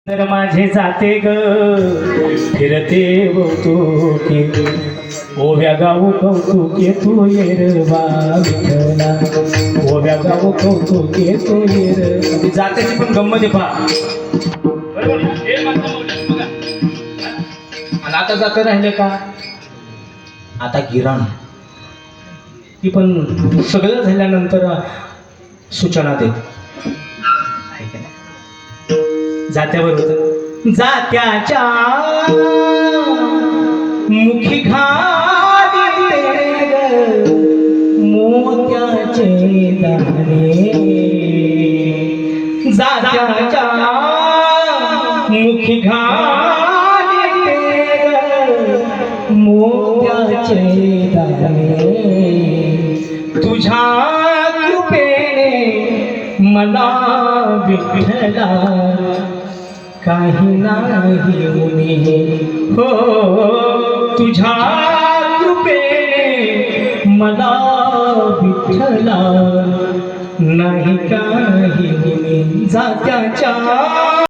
तर माझे जाते ग फिरते कौतुके ओव्या गाऊ कौतुके तू येरबा विठला ओव्या गाऊ कौतुके तू येर जात्याची पण गंमत आहे पहा. आणि आता जाते राहिले का आता गिरण ती पण सगळं झाल्यानंतर सूचना देत जात्यावर होत जात्याच्या मुखी घाली मोत्याचे दाणे जात्याच्या मुखी घाली मोत्याचे दाणे तुझ्या कृपेने मला विठ्ठला काही नाही मुनी हो तुझ्या कृपेने मला विठ्ठला नाही काही मुनी जात्याच्या